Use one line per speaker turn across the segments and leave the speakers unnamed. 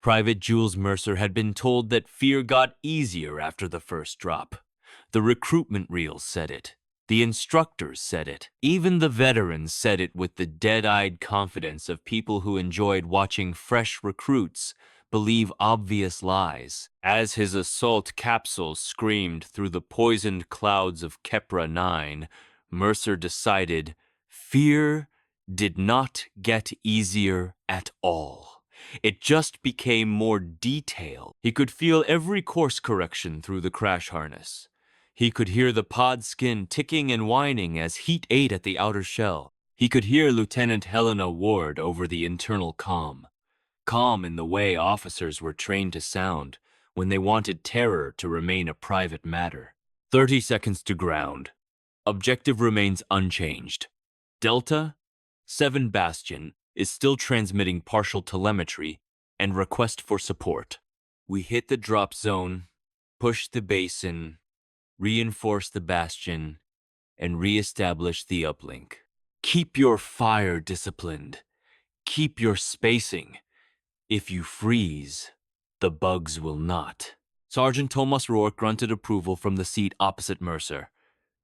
Private Jules Mercer had been told that fear got easier after the first drop. The recruitment reels said it. The instructors said it. Even the veterans said it with the dead-eyed confidence of people who enjoyed watching fresh recruits believe obvious lies. As his assault capsule screamed through the poisoned clouds of Khepra Nine, Mercer decided fear did not get easier at all. It just became more detailed. He could feel every course correction through the crash harness. He could hear the pod skin ticking and whining as heat ate at the outer shell. He could hear Lieutenant Helena Ward over the internal comm. Calm in the way officers were trained to sound when they wanted terror to remain a private matter. 30 seconds to ground. Objective remains unchanged. Delta-Seven Bastion is still transmitting partial telemetry and request for support. We hit the drop zone, push the basin, reinforce the bastion, and re-establish the uplink. Keep your fire disciplined. Keep your spacing. If you freeze, the bugs will not. Sergeant Thomas Rourke grunted approval from the seat opposite Mercer.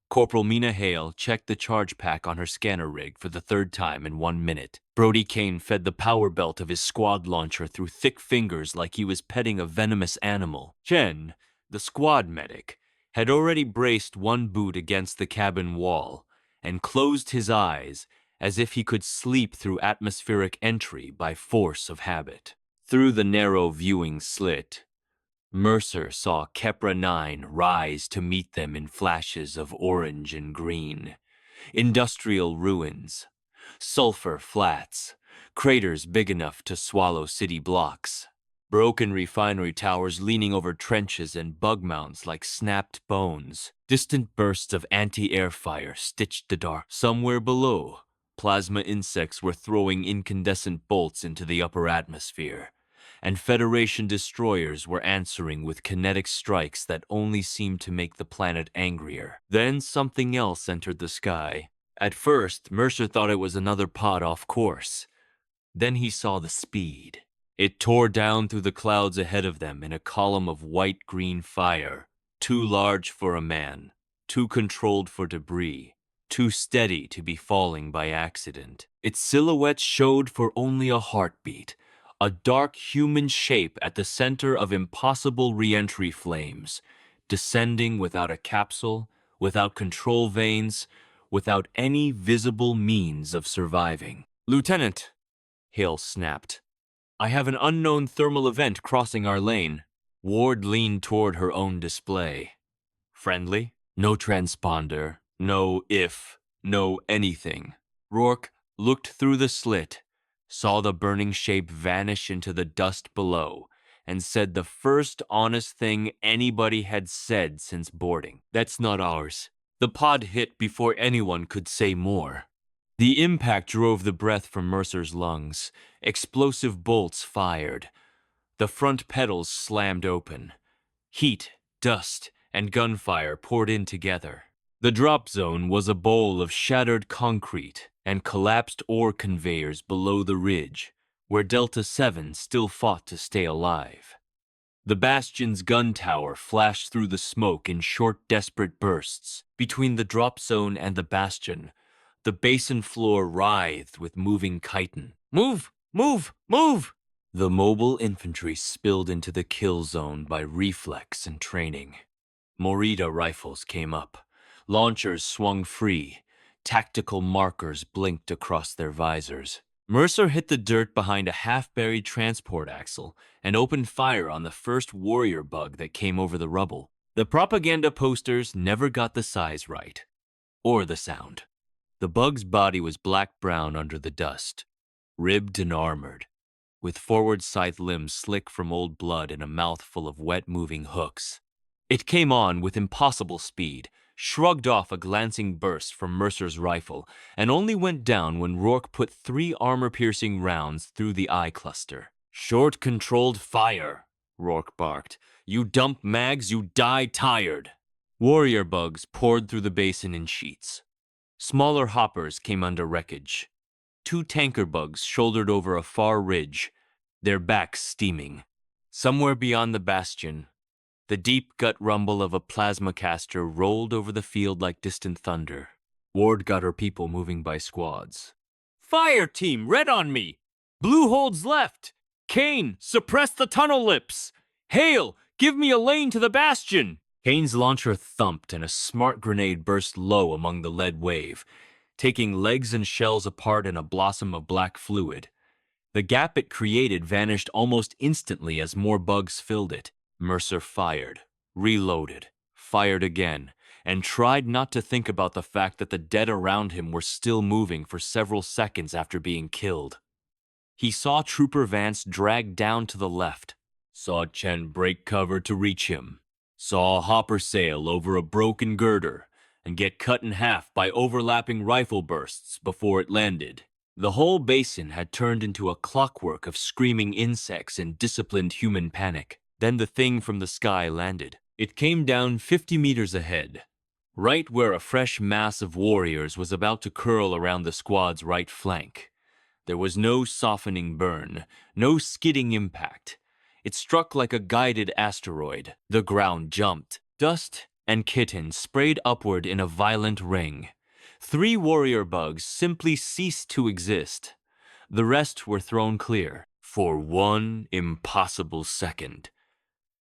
Corporal Mina Hale checked the charge pack on her scanner rig for the third time in 1 minute. Brody Kane fed the power belt of his squad launcher through thick fingers like he was petting a venomous animal. Chen, the squad medic, had already braced one boot against the cabin wall and closed his eyes as if he could sleep through atmospheric entry by force of habit. Through the narrow viewing slit, Mercer saw Khepra Nine rise to meet them in flashes of orange and green. Industrial ruins, sulfur flats, craters big enough to swallow city blocks. Broken refinery towers leaning over trenches and bug mounds like snapped bones. Distant bursts of anti-air fire stitched the dark. Somewhere below, plasma insects were throwing incandescent bolts into the upper atmosphere, and Federation destroyers were answering with kinetic strikes that only seemed to make the planet angrier. Then something else entered the sky. At first, Mercer thought it was another pod off course. Then he saw the speed. It tore down through the clouds ahead of them in a column of white-green fire, too large for a man, too controlled for debris, too steady to be falling by accident. Its silhouette showed for only a heartbeat, a dark human shape at the center of impossible re-entry flames, descending without a capsule, without control vanes, without any visible means of surviving. "Lieutenant," Hale snapped, "I have an unknown thermal event crossing our lane." Ward leaned toward her own display. "Friendly?" No transponder, no if, no anything. Rourke looked through the slit, saw the burning shape vanish into the dust below, and said the first honest thing anybody had said since boarding. "That's not ours." The pod hit before anyone could say more. The impact drove the breath from Mercer's lungs. Explosive bolts fired. The front pedals slammed open. Heat, dust, and gunfire poured in together. The drop zone was a bowl of shattered concrete and collapsed ore conveyors below the ridge, where Delta-7 still fought to stay alive. The Bastion's gun tower flashed through the smoke in short, desperate bursts. Between the drop zone and the Bastion, the basin floor writhed with moving chitin. "Move! Move! Move!" The mobile infantry spilled into the kill zone by reflex and training. Morita rifles came up. Launchers swung free. Tactical markers blinked across their visors. Mercer hit the dirt behind a half-buried transport axle and opened fire on the first warrior bug that came over the rubble. The propaganda posters never got the size right, or the sound. The bug's body was black-brown under the dust, ribbed and armored, with forward scythe limbs slick from old blood and a mouth full of wet-moving hooks. It came on with impossible speed, shrugged off a glancing burst from Mercer's rifle, and only went down when Rourke put 3 armor-piercing rounds through the eye cluster. "Short controlled fire," Rourke barked. "You dump mags, you die tired." Warrior bugs poured through the basin in sheets. Smaller hoppers came under wreckage. 2 tanker bugs shouldered over a far ridge. their backs steaming. Somewhere beyond the bastion, the deep gut rumble of a plasma caster rolled over the field like distant thunder. Ward got her people moving by squads. Fire team, red on me! Blue holds left! Kane, suppress the tunnel lips! Hale, give me a lane to the bastion! Kane's launcher thumped and a smart grenade burst low among the lead wave, taking legs and shells apart in a blossom of black fluid. The gap it created vanished almost instantly as more bugs filled it. Mercer fired, reloaded, fired again, and tried not to think about the fact that the dead around him were still moving for several seconds after being killed. He saw Trooper Vance drag down to the left, saw Chen break cover to reach him, saw a hopper sail over a broken girder and get cut in half by overlapping rifle bursts before it landed. The whole basin had turned into a clockwork of screaming insects and disciplined human panic. Then the thing from the sky landed. It came down 50 meters ahead, right where a fresh mass of warriors was about to curl around the squad's right flank. There was no softening burn, no skidding impact. It struck like a guided asteroid. The ground jumped. Dust and kitten sprayed upward in a violent ring. 3 warrior bugs simply ceased to exist. The rest were thrown clear. For one impossible second,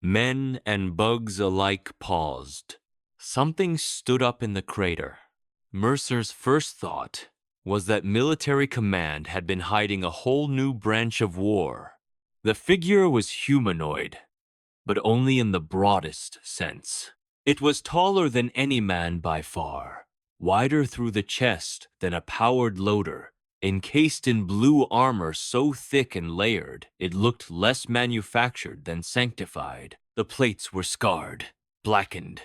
men and bugs alike paused. Something stood up in the crater. Mercer's first thought was that military command had been hiding a whole new branch of war. The figure was humanoid, but only in the broadest sense. It was taller than any man by far, wider through the chest than a powered loader, encased in blue armor so thick and layered it looked less manufactured than sanctified. The plates were scarred, blackened,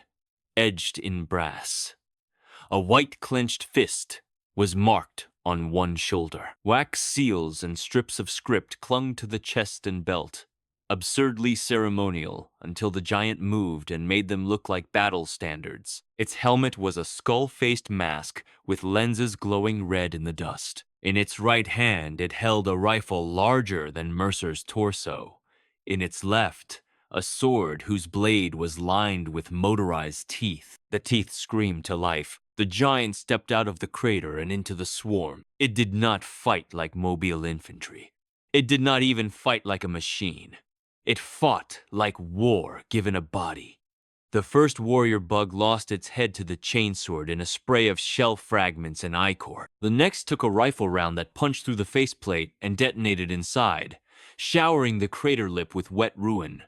edged in brass. A white clenched fist was marked on one shoulder. Wax seals and strips of script clung to the chest and belt, absurdly ceremonial until the giant moved and made them look like battle standards. Its helmet was a skull-faced mask with lenses glowing red in the dust. In its right hand, it held a rifle larger than Mercer's torso. In its left, a sword whose blade was lined with motorized teeth. The teeth screamed to life. The giant stepped out of the crater and into the swarm. It did not fight like mobile infantry. It did not even fight like a machine. It fought like war given a body. The first warrior bug lost its head to the chainsword in a spray of shell fragments and ichor. The next took a rifle round that punched through the faceplate and detonated inside, showering the crater lip with wet ruin.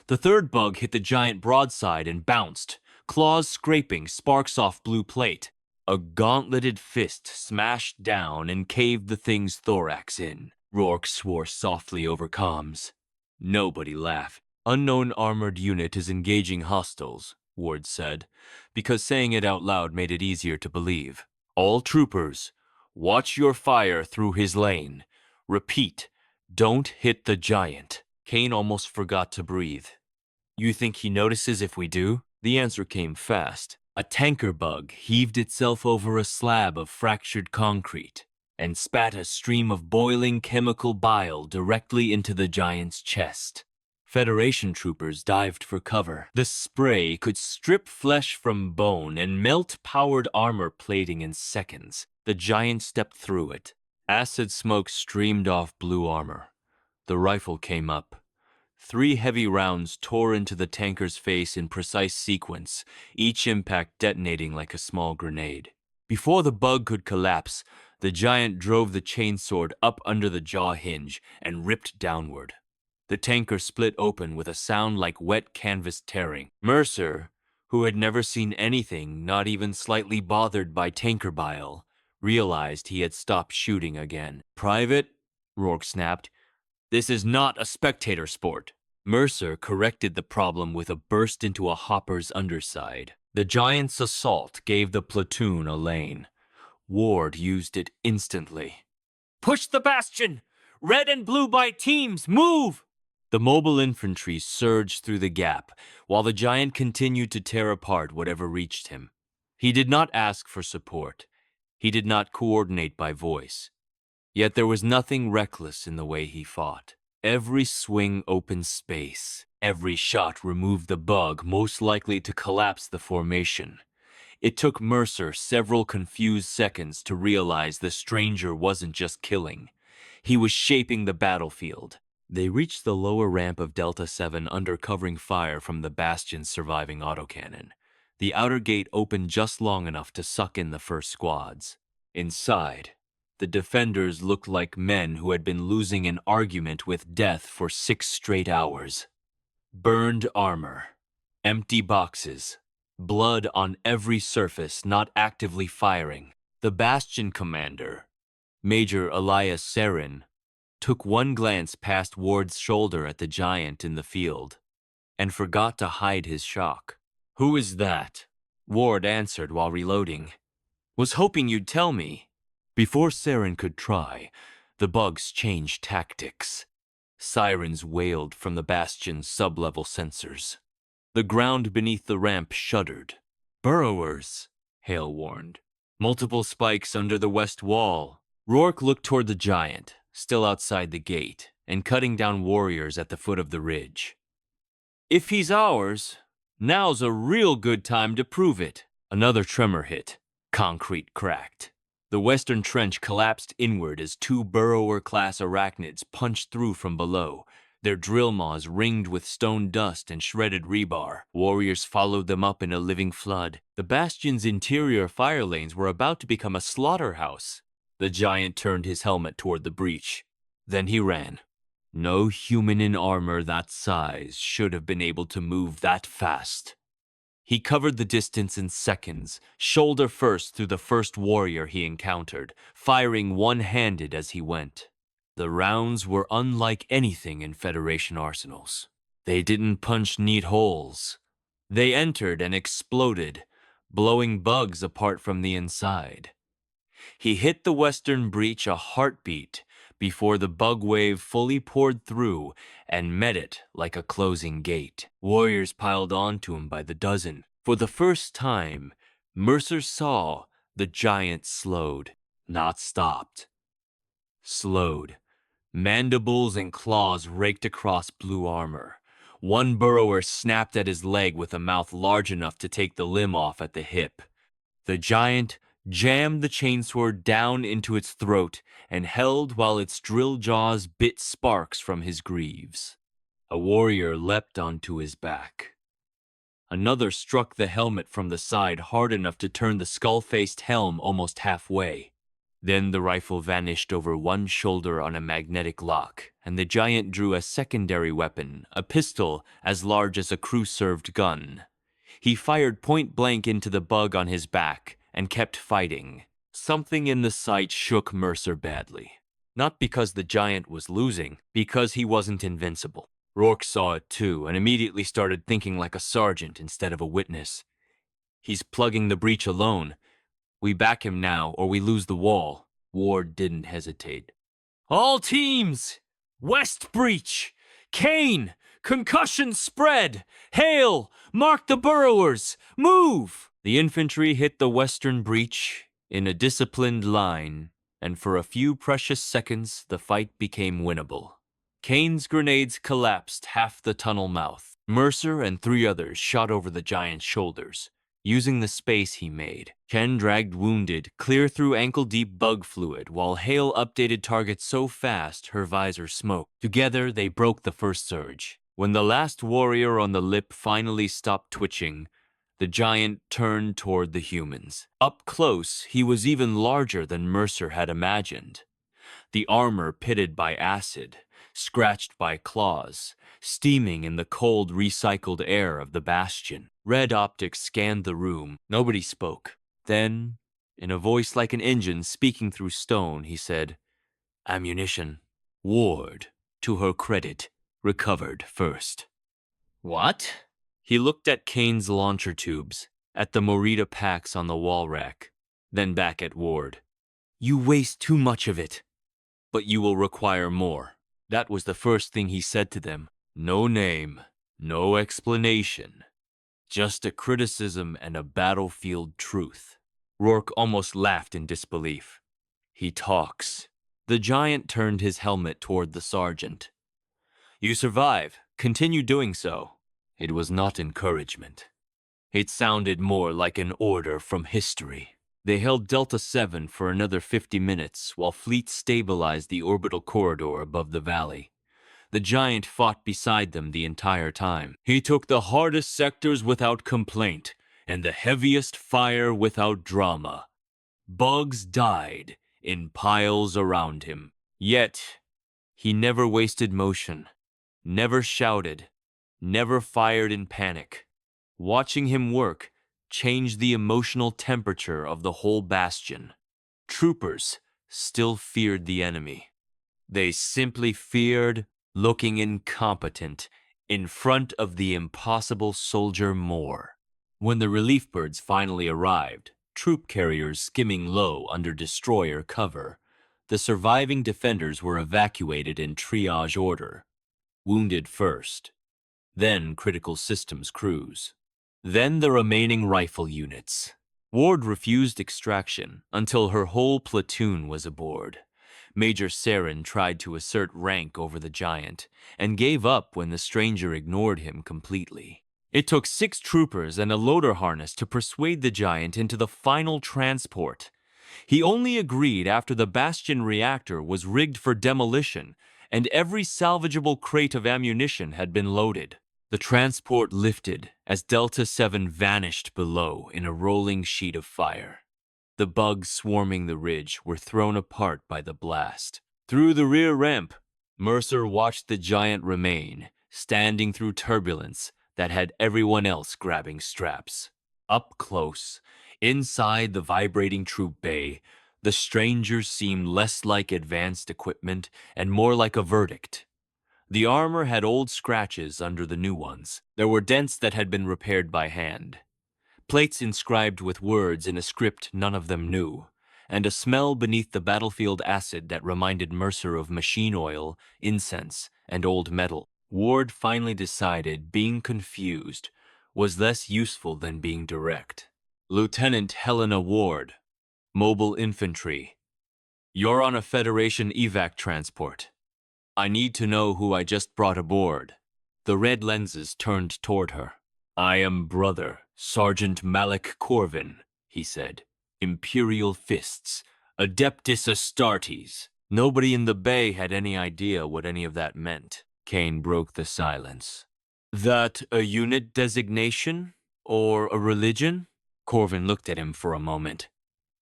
The third bug hit the giant broadside and bounced, claws scraping sparks off blue plate. A gauntleted fist smashed down and caved the thing's thorax in. Rourke swore softly over comms. Nobody laughed. Unknown armored unit is engaging hostiles, Ward said, because saying it out loud made it easier to believe. All troopers, watch your fire through his lane. Repeat, don't hit the giant. Kane almost forgot to breathe. You think he notices if we do? The answer came fast. A tanker bug heaved itself over a slab of fractured concrete and spat a stream of boiling chemical bile directly into the giant's chest. Federation troopers dived for cover. The spray could strip flesh from bone and melt powered armor plating in seconds. The giant stepped through it. Acid smoke streamed off blue armor. The rifle came up. 3 heavy rounds tore into the tanker's face in precise sequence, each impact detonating like a small grenade. Before the bug could collapse, the giant drove the chainsword up under the jaw hinge and ripped downward. The tanker split open with a sound like wet canvas tearing. Mercer, who had never seen anything not even slightly bothered by tanker bile, realized he had stopped shooting again. Private, Rourke snapped, this is not a spectator sport. Mercer corrected the problem with a burst into a hopper's underside. The giant's assault gave the platoon a lane. Ward used it instantly. Push the bastion! Red and blue by teams, move! The mobile infantry surged through the gap, while the giant continued to tear apart whatever reached him. He did not ask for support. He did not coordinate by voice. Yet there was nothing reckless in the way he fought. Every swing opened space. Every shot removed the bug most likely to collapse the formation. It took Mercer several confused seconds to realize the stranger wasn't just killing. He was shaping the battlefield. They reached the lower ramp of Delta-7 under covering fire from the Bastion's surviving autocannon. The outer gate opened just long enough to suck in the first squads. Inside, the defenders looked like men who had been losing an argument with death for 6 straight hours. Burned armor, empty boxes, blood on every surface not actively firing. The Bastion commander, Major Elias Sarin, took one glance past Ward's shoulder at the giant in the field and forgot to hide his shock. "Who is that?" Ward answered while reloading. "Was hoping you'd tell me." Before Sarin could try, the bugs changed tactics. Sirens wailed from the Bastion's sub-level sensors. The ground beneath the ramp shuddered. "Burrowers," Hale warned. "Multiple spikes under the west wall." Rourke looked toward the giant, still outside the gate, and cutting down warriors at the foot of the ridge. "If he's ours, now's a real good time to prove it." Another tremor hit. Concrete cracked. The western trench collapsed inward as 2 burrower-class arachnids punched through from below, their drill maws ringed with stone dust and shredded rebar. Warriors followed them up in a living flood. The Bastion's interior fire lanes were about to become a slaughterhouse. The giant turned his helmet toward the breach. Then he ran. No human in armor that size should have been able to move that fast. He covered the distance in seconds, shoulder first through the first warrior he encountered, firing one-handed as he went. The rounds were unlike anything in Federation arsenals. They didn't punch neat holes. They entered and exploded, blowing bugs apart from the inside. He hit the western breach a heartbeat before the bug wave fully poured through and met it like a closing gate. Warriors piled onto him by the dozen. For the first time, Mercer saw the giant slowed, not stopped. Slowed. Mandibles and claws raked across blue armor. One burrower snapped at his leg with a mouth large enough to take the limb off at the hip. The giant jammed the chainsword down into its throat and held while its drill jaws bit sparks from his greaves. A warrior leapt onto his back. Another struck the helmet from the side hard enough to turn the skull-faced helm almost halfway. Then the rifle vanished over one shoulder on a magnetic lock, and the giant drew a secondary weapon, a pistol as large as a crew-served gun. He fired point-blank into the bug on his back and kept fighting. Something in the sight shook Mercer badly. Not because the giant was losing, because he wasn't invincible. Rourke saw it too and immediately started thinking like a sergeant instead of a witness. "He's plugging the breach alone. We back him now or we lose the wall." Ward didn't hesitate. "All teams! West breach! Kane! Concussion spread! Hale! Mark the burrowers! Move!" The infantry hit the western breach in a disciplined line, and for a few precious seconds the fight became winnable. Kane's grenades collapsed half the tunnel mouth. Mercer and 3 others shot over the giant's shoulders, using the space he made. Ken dragged wounded clear through ankle-deep bug fluid, while Hale updated targets so fast her visor smoked. Together, they broke the first surge. When the last warrior on the lip finally stopped twitching, the giant turned toward the humans. Up close, he was even larger than Mercer had imagined. The armor pitted by acid, scratched by claws, steaming in the cold, recycled air of the Bastion. Red optics scanned the room. Nobody spoke. Then, in a voice like an engine speaking through stone, he said, "Ammunition." Ward, to her credit, recovered first. "What?" He looked at Kane's launcher tubes, at the Morita packs on the wall rack, then back at Ward. "You waste too much of it. But you will require more." That was the first thing he said to them. No name, no explanation, just a criticism and a battlefield truth. Rourke almost laughed in disbelief. "He talks." The giant turned his helmet toward the sergeant. You survive. Continue doing so. It was not encouragement. It sounded more like an order from history. They held Delta-7 for another 50 minutes while Fleet stabilized the orbital corridor above the valley. The giant fought beside them the entire time. He took the hardest sectors without complaint and the heaviest fire without drama. Bugs died in piles around him. Yet, he never wasted motion, never shouted, never fired in panic. Watching him work changed the emotional temperature of the whole bastion. Troopers still feared the enemy. They simply feared looking incompetent in front of the impossible soldier Moore. When the relief birds finally arrived, troop carriers skimming low under destroyer cover, the surviving defenders were evacuated in triage order. Wounded first, then critical systems crews, then the remaining rifle units. Ward refused extraction until her whole platoon was aboard. Major Saren tried to assert rank over the giant and gave up when the stranger ignored him completely. It took 6 troopers and a loader harness to persuade the giant into the final transport. He only agreed after the Bastion reactor was rigged for demolition and every salvageable crate of ammunition had been loaded. The transport lifted as Delta-7 vanished below in a rolling sheet of fire. The bugs swarming the ridge were thrown apart by the blast. Through the rear ramp, Mercer watched the giant remain, standing through turbulence that had everyone else grabbing straps. Up close, inside the vibrating troop bay, the strangers seemed less like advanced equipment and more like a verdict. The armor had old scratches under the new ones. There were dents that had been repaired by hand. Plates inscribed with words in a script none of them knew, and a smell beneath the battlefield acid that reminded Mercer of machine oil, incense, and old metal. Ward finally decided being confused was less useful than being direct. Lieutenant Helena Ward, Mobile Infantry. You're on a Federation evac transport. I need to know who I just brought aboard. The red lenses turned toward her. I am Brother Sergeant Malach Corvin, he said. Imperial Fists, Adeptus Astartes. Nobody in the bay had any idea what any of that meant. Kane broke the silence. That a unit designation? Or a religion? Corvin looked at him for a moment.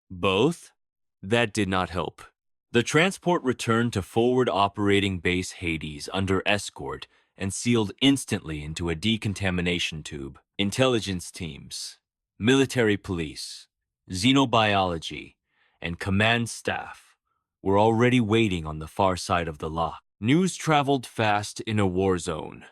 Both? That did not help. The transport returned to forward operating base Hades under escort and sealed instantly into a decontamination tube. Intelligence teams, military police, xenobiology, and command staff were already waiting on the far side of the lock. News traveled fast in a war zone.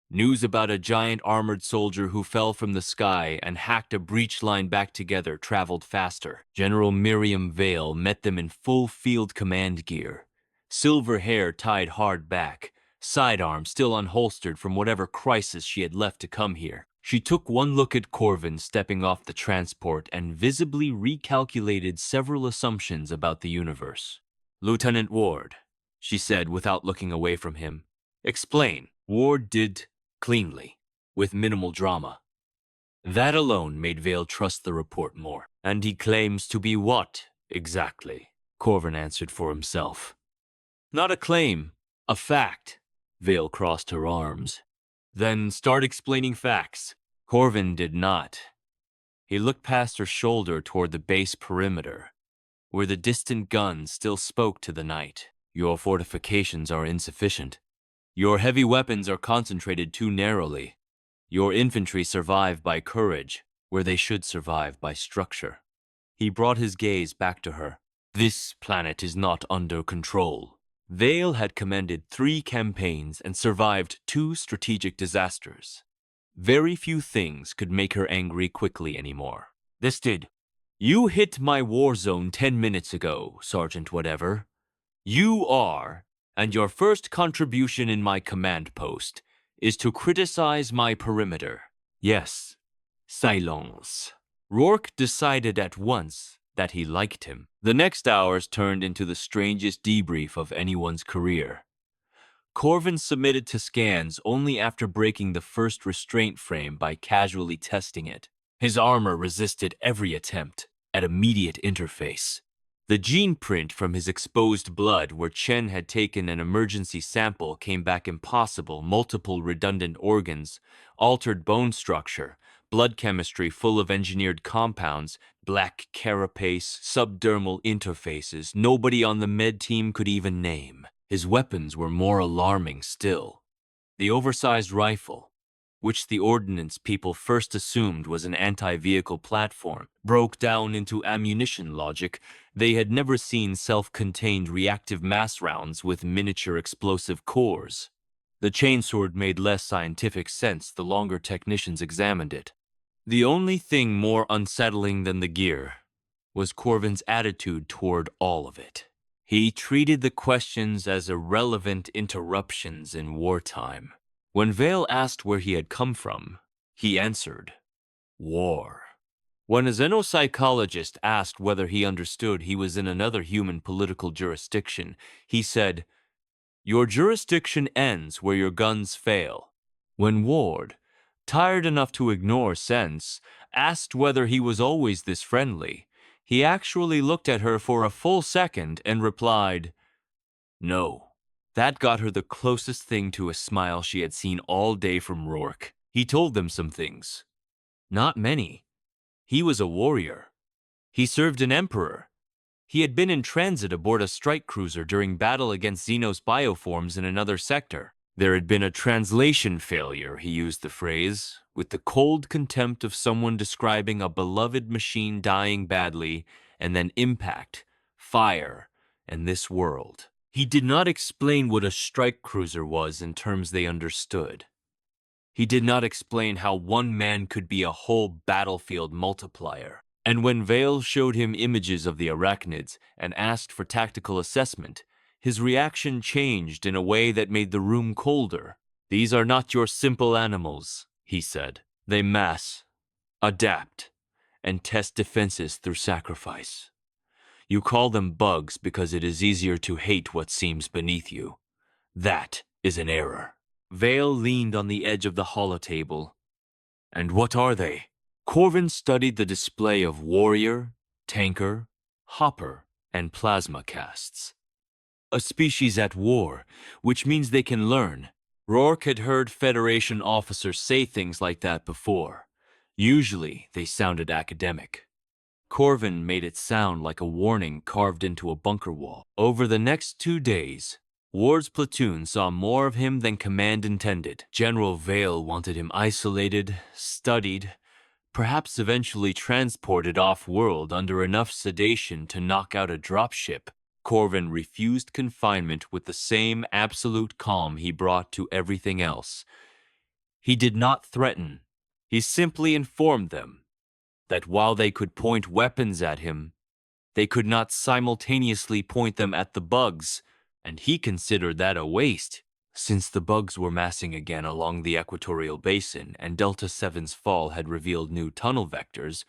News about a giant armored soldier who fell from the sky and hacked a breach line back together traveled faster. General Miriam Vale met them in full field command gear. Silver hair tied hard back, sidearm still unholstered from whatever crisis she had left to come here. She took one look at Corvin stepping off the transport and visibly recalculated several assumptions about the universe. Lieutenant Ward, she said without looking away from him. Explain. Ward did cleanly, with minimal drama. That alone made Vale trust the report more. And he claims to be what, exactly? Corvin answered for himself. Not a claim, a fact. Vale crossed her arms. Then start explaining facts. Corvin did not. He looked past her shoulder toward the base perimeter, where the distant guns still spoke to the night. Your fortifications are insufficient. Your heavy weapons are concentrated too narrowly. Your infantry survive by courage, where they should survive by structure. He brought his gaze back to her. This planet is not under control. Vale had commanded 3 campaigns and survived 2 strategic disasters. Very few things could make her angry quickly anymore. This did. You hit my war zone 10 minutes ago, Sergeant Whatever. You are, and your first contribution in my command post is to criticize my perimeter. Yes, silence. Rourke decided at once that he liked him. The next hours turned into the strangest debrief of anyone's career. Corvin submitted to scans only after breaking the first restraint frame by casually testing it. His armor resisted every attempt at immediate interface. The gene print from his exposed blood where Chen had taken an emergency sample came back impossible. Multiple redundant organs, altered bone structure, blood chemistry full of engineered compounds, black carapace, subdermal interfaces nobody on the med team could even name. His weapons were more alarming still. The oversized rifle, which the ordnance people first assumed was an anti-vehicle platform, broke down into ammunition logic. They had never seen self-contained reactive mass rounds with miniature explosive cores. The chainsword made less scientific sense the longer technicians examined it. The only thing more unsettling than the gear was Corvin's attitude toward all of it. He treated the questions as irrelevant interruptions in wartime. When Vale asked where he had come from, he answered, war. When a xenopsychologist asked whether he understood he was in another human political jurisdiction, he said, your jurisdiction ends where your guns fail. When Ward, tired enough to ignore sense, asked whether he was always this friendly, he actually looked at her for a full second and replied, no. That got her the closest thing to a smile she had seen all day from Rourke. He told them some things. Not many. He was a warrior. He served an emperor. He had been in transit aboard a strike cruiser during battle against Xenos bioforms in another sector. There had been a translation failure, he used the phrase, with the cold contempt of someone describing a beloved machine dying badly, and then impact, fire, and this world. He did not explain what a strike cruiser was in terms they understood. He did not explain how one man could be a whole battlefield multiplier. And when Vale showed him images of the arachnids and asked for tactical assessment, his reaction changed in a way that made the room colder. These are not your simple animals, he said. They mass, adapt, and test defenses through sacrifice. You call them bugs because it is easier to hate what seems beneath you. That is an error. Vale leaned on the edge of the holotable. And what are they? Corvin studied the display of warrior, tanker, hopper, and plasma casts. A species at war, which means they can learn. Rourke had heard Federation officers say things like that before. Usually, they sounded academic. Corvin made it sound like a warning carved into a bunker wall. Over the next 2 days, Ward's platoon saw more of him than command intended. General Vale wanted him isolated, studied, perhaps eventually transported off-world under enough sedation to knock out a dropship. Corvin refused confinement with the same absolute calm he brought to everything else. He did not threaten. He simply informed them that while they could point weapons at him, they could not simultaneously point them at the bugs, and he considered that a waste. Since the bugs were massing again along the equatorial basin and Delta-7's fall had revealed new tunnel vectors,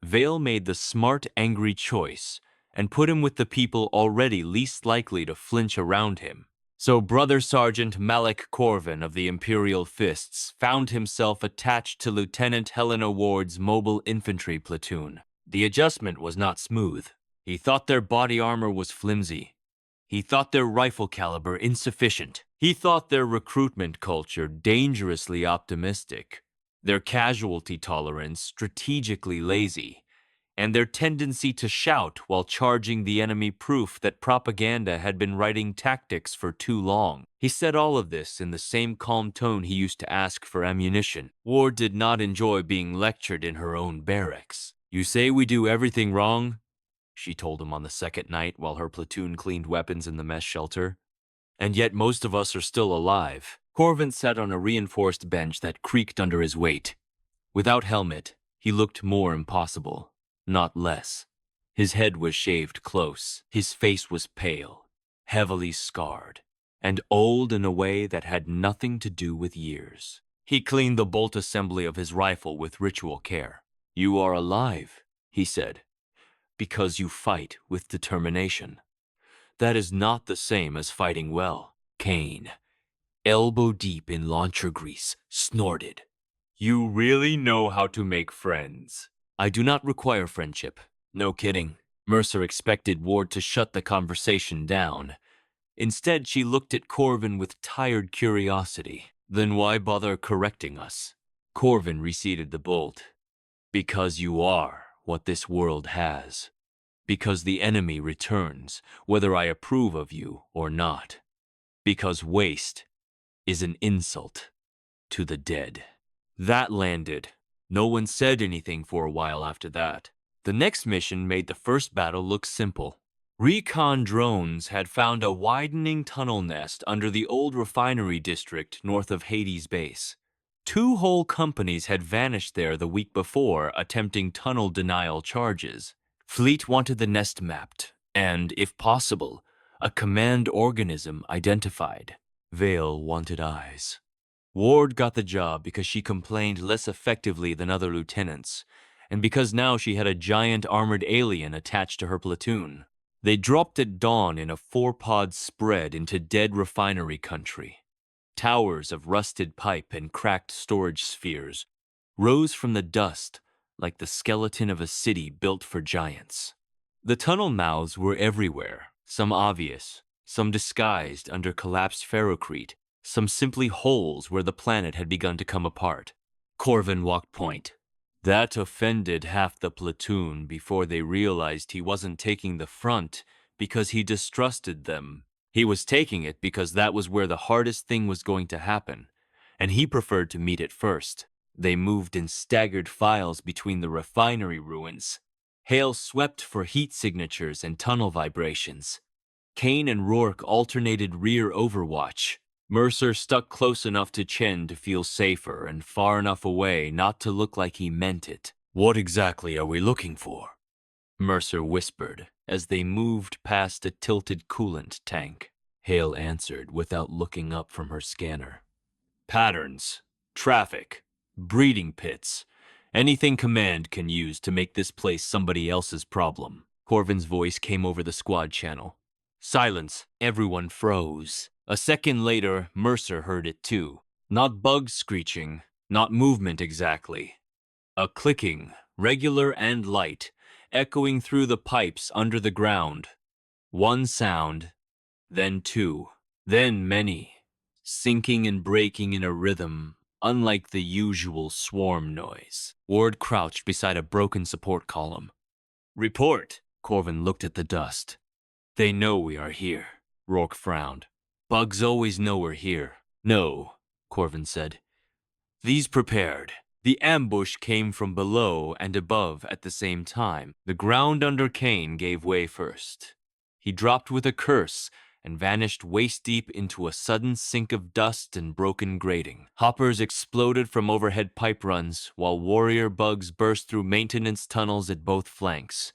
Vale made the smart, angry choice and put him with the people already least likely to flinch around him. So Brother Sergeant Malach Corvin of the Imperial Fists found himself attached to Lieutenant Helena Ward's mobile infantry platoon. The adjustment was not smooth. He thought their body armor was flimsy. He thought their rifle caliber insufficient. He thought their recruitment culture dangerously optimistic, their casualty tolerance strategically lazy, and their tendency to shout while charging the enemy proof that propaganda had been writing tactics for too long. He said all of this in the same calm tone he used to ask for ammunition. Ward did not enjoy being lectured in her own barracks. You say we do everything wrong? She told him on the second night while her platoon cleaned weapons in the mess shelter. And yet most of us are still alive. Corvin sat on a reinforced bench that creaked under his weight. Without helmet, he looked more impossible. Not less. His head was shaved close. His face was pale, heavily scarred, and old in a way that had nothing to do with years. He cleaned the bolt assembly of his rifle with ritual care. You are alive, he said, because you fight with determination. That is not the same as fighting well. Kane, elbow deep in launcher grease, snorted. You really know how to make friends. I do not require friendship. No kidding. Mercer expected Ward to shut the conversation down. Instead, she looked at Corvin with tired curiosity. Then why bother correcting us? Corvin receded the bolt. Because you are what this world has. Because the enemy returns, whether I approve of you or not. Because waste is an insult to the dead. That landed. No one said anything for a while after that. The next mission made the first battle look simple. Recon drones had found a widening tunnel nest under the old refinery district north of Hades base. 2 whole companies had vanished there the week before, attempting tunnel denial charges. Fleet wanted the nest mapped, and, if possible, a command organism identified. Vale wanted eyes. Ward got the job because she complained less effectively than other lieutenants, and because now she had a giant armored alien attached to her platoon. They dropped at dawn in a 4-pod spread into dead refinery country. Towers of rusted pipe and cracked storage spheres rose from the dust like the skeleton of a city built for giants. The tunnel mouths were everywhere, some obvious, some disguised under collapsed ferrocrete, some simply holes where the planet had begun to come apart. Corvin walked point. That offended half the platoon before they realized he wasn't taking the front because he distrusted them. He was taking it because that was where the hardest thing was going to happen, and he preferred to meet it first. They moved in staggered files between the refinery ruins. Hale swept for heat signatures and tunnel vibrations. Kane and Rourke alternated rear overwatch. Mercer stuck close enough to Chen to feel safer and far enough away not to look like he meant it. What exactly are we looking for? Mercer whispered as they moved past a tilted coolant tank. Hale answered without looking up from her scanner. Patterns, traffic, breeding pits, anything command can use to make this place somebody else's problem. Corvin's voice came over the squad channel. Silence. Everyone froze. A second later, Mercer heard it too. Not bugs screeching, not movement exactly. A clicking, regular and light, echoing through the pipes under the ground. 1 sound, then 2, then many, sinking and breaking in a rhythm, unlike the usual swarm noise. Ward crouched beside a broken support column. Report. Corvin looked at the dust. They know we are here. Rourke frowned. Bugs always know we're here. No, Corvin said. These prepared. The ambush came from below and above at the same time. The ground under Kane gave way first. He dropped with a curse and vanished waist-deep into a sudden sink of dust and broken grating. Hoppers exploded from overhead pipe runs, while warrior bugs burst through maintenance tunnels at both flanks.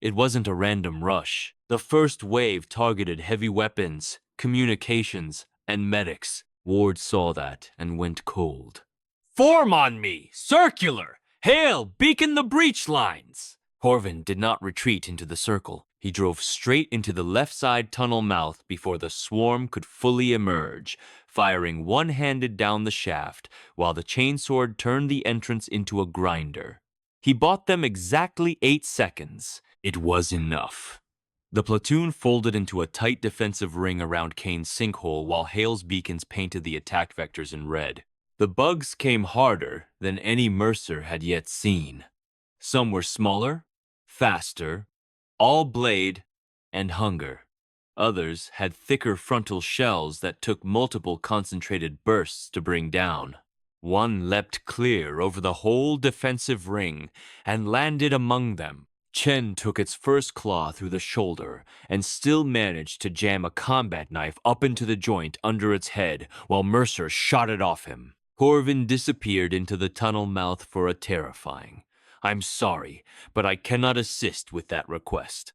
It wasn't a random rush. The first wave targeted heavy weapons, communications, and medics. Ward saw that and went cold. Form on me! Circular! Hale, beacon the breach lines! Corvin did not retreat into the circle. He drove straight into the left side tunnel mouth before the swarm could fully emerge, firing one-handed down the shaft while the chainsword turned the entrance into a grinder. He bought them exactly 8 seconds. It was enough. The platoon folded into a tight defensive ring around Kane's sinkhole while Hale's beacons painted the attack vectors in red. The bugs came harder than any Mercer had yet seen. Some were smaller, faster, all blade and hunger. Others had thicker frontal shells that took multiple concentrated bursts to bring down. One leapt clear over the whole defensive ring and landed among them. Chen took its first claw through the shoulder and still managed to jam a combat knife up into the joint under its head while Mercer shot it off him. Corvin disappeared into the tunnel mouth for a terrifying, "I'm sorry, but I cannot assist with that request."